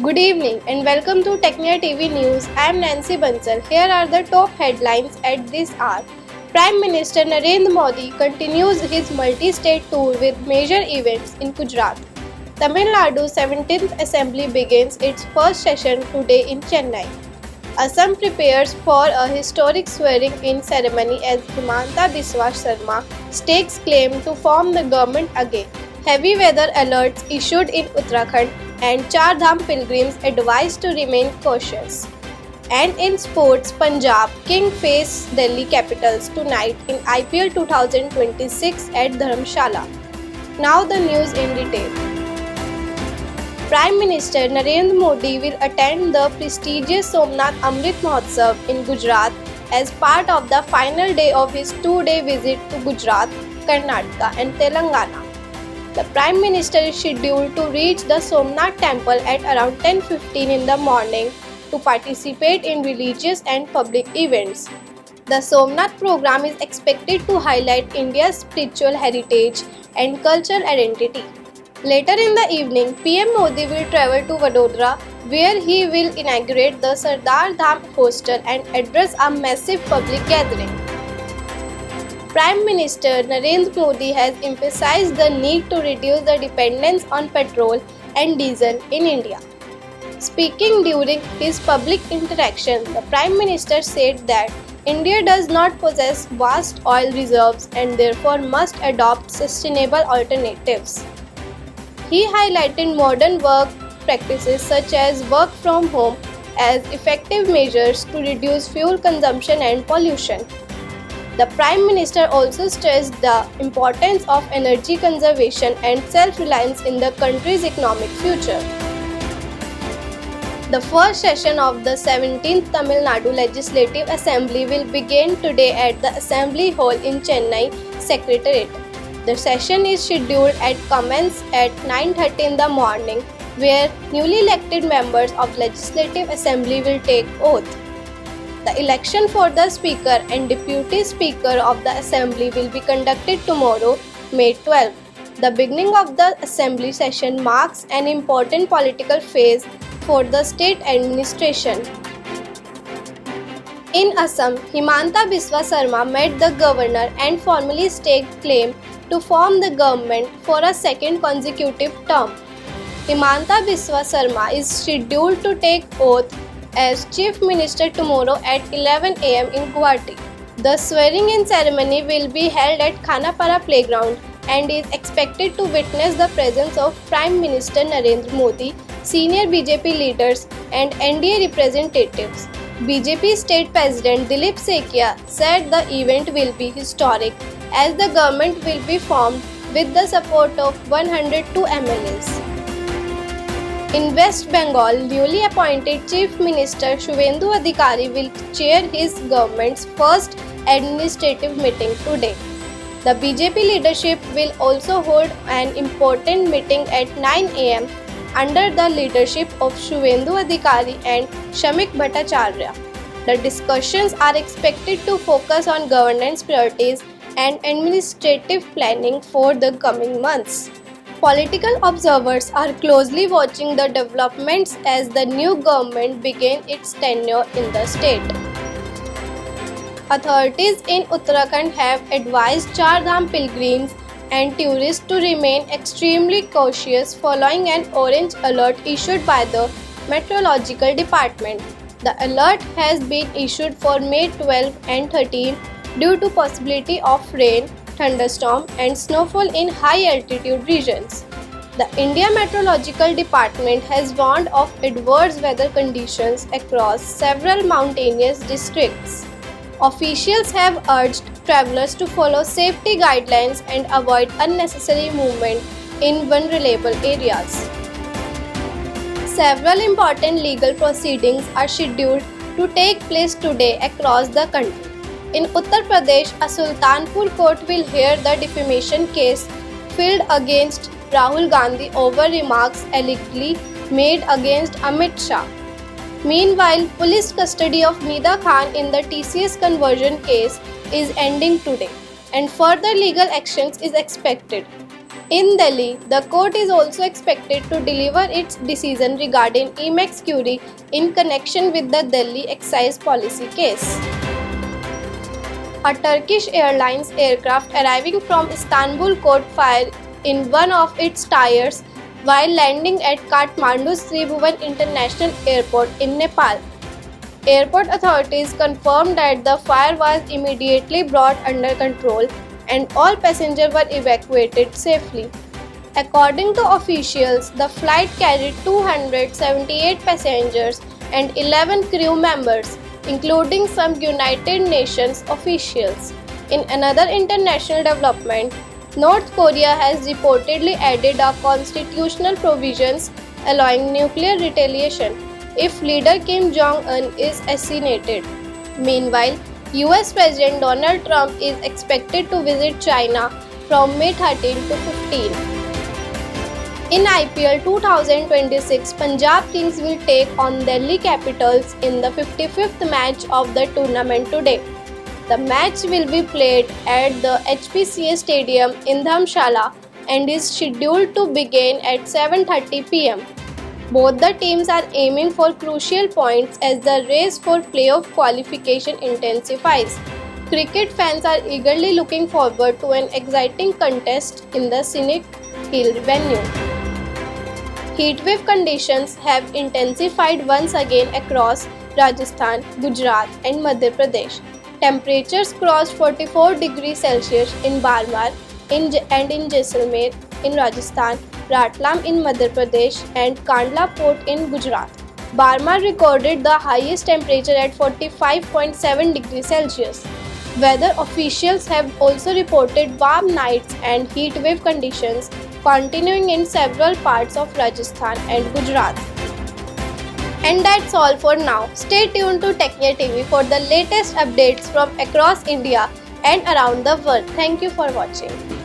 Good evening and welcome to Technia TV News. I am Nancy Bansal. Here are the top headlines at this hour. Prime Minister Narendra Modi continues his multi-state tour with major events in Gujarat. Tamil Nadu's 17th Assembly begins its first session today in Chennai. Assam prepares for a historic swearing-in ceremony as Himanta Biswa Sarma stakes claim to form the government again. Heavy weather alerts issued in Uttarakhand and Char Dham pilgrims advised to remain cautious. And in sports, Punjab King face Delhi Capitals tonight in IPL 2026 at Dharamshala. Now the news in detail. Prime Minister Narendra Modi will attend the prestigious Somnath Amrit Mahotsav in Gujarat as part of the final day of his two-day visit to Gujarat, Karnataka and Telangana. The Prime Minister is scheduled to reach the Somnath temple at around 10:15 in the morning to participate in religious and public events. The Somnath program is expected to highlight India's spiritual heritage and cultural identity. Later in the evening, PM Modi will travel to Vadodara, where he will inaugurate the Sardar Dham hostel and address a massive public gathering. Prime Minister Narendra Modi has emphasized the need to reduce the dependence on petrol and diesel in India. Speaking during his public interaction, the Prime Minister said that India does not possess vast oil reserves and therefore must adopt sustainable alternatives. He highlighted modern work practices such as work from home as effective measures to reduce fuel consumption and pollution. The Prime Minister also stressed the importance of energy conservation and self-reliance in the country's economic future. The first session of the 17th Tamil Nadu Legislative Assembly will begin today at the Assembly Hall in Chennai Secretariat. The session is scheduled at commence at 9:30 in the morning, where newly elected members of Legislative Assembly will take oath. The election for the Speaker and Deputy Speaker of the Assembly will be conducted tomorrow, May 12. The beginning of the Assembly session marks an important political phase for the state administration. In Assam, Himanta Biswa Sarma met the governor and formally staked claim to form the government for a second consecutive term. Himanta Biswa Sarma is scheduled to take oath as Chief Minister tomorrow at 11 am in Guwahati. The swearing-in ceremony will be held at Khanapara Playground and is expected to witness the presence of Prime Minister Narendra Modi, senior BJP leaders and NDA representatives. BJP State President Dilip Sekia said the event will be historic as the government will be formed with the support of 102 MLAs. In West Bengal, newly appointed Chief Minister Shuvendu Adhikari will chair his government's first administrative meeting today. The BJP leadership will also hold an important meeting at 9 am under the leadership of Shuvendu Adhikari and Shamik Bhattacharya. The discussions are expected to focus on governance priorities and administrative planning for the coming months. Political observers are closely watching the developments as the new government begins its tenure in the state. Authorities in Uttarakhand have advised Char Dham pilgrims and tourists to remain extremely cautious following an orange alert issued by the Meteorological Department. The alert has been issued for May 12 and 13 due to possibility of rain, thunderstorm and snowfall in high-altitude regions. The India Meteorological Department has warned of adverse weather conditions across several mountainous districts. Officials have urged travelers to follow safety guidelines and avoid unnecessary movement in vulnerable areas. Several important legal proceedings are scheduled to take place today across the country. In Uttar Pradesh, a Sultanpur court will hear the defamation case filed against Rahul Gandhi over remarks allegedly made against Amit Shah. Meanwhile, police custody of Nida Khan in the TCS conversion case is ending today, and further legal actions is expected. In Delhi, the court is also expected to deliver its decision regarding Emax Curie in connection with the Delhi excise policy case. A Turkish Airlines aircraft arriving from Istanbul caught fire in one of its tires while landing at Kathmandu's Tribhuvan International Airport in Nepal. Airport authorities confirmed that the fire was immediately brought under control and all passengers were evacuated safely. According to officials, the flight carried 278 passengers and 11 crew members, including some United Nations officials. In another international development, North Korea has reportedly added a constitutional provisions allowing nuclear retaliation if leader Kim Jong-un is assassinated. Meanwhile, US President Donald Trump is expected to visit China from May 13 to 15. In IPL 2026, Punjab Kings will take on Delhi Capitals in the 55th match of the tournament today. The match will be played at the HPCA Stadium in Dharamshala and is scheduled to begin at 7:30 p.m. Both the teams are aiming for crucial points as the race for playoff qualification intensifies. Cricket fans are eagerly looking forward to an exciting contest in the scenic hill venue. Heatwave conditions have intensified once again across Rajasthan, Gujarat, and Madhya Pradesh. Temperatures crossed 44 degrees Celsius in Barmar and in Jaisalmer in Rajasthan, Ratlam in Madhya Pradesh, and Kandla Port in Gujarat. Barmar recorded the highest temperature at 45.7 degrees Celsius. Weather officials have also reported warm nights and heat wave conditions continuing in several parts of Rajasthan and Gujarat. And that's all for now. Stay tuned to Technia TV for the latest updates from across India and around the world. Thank you for watching.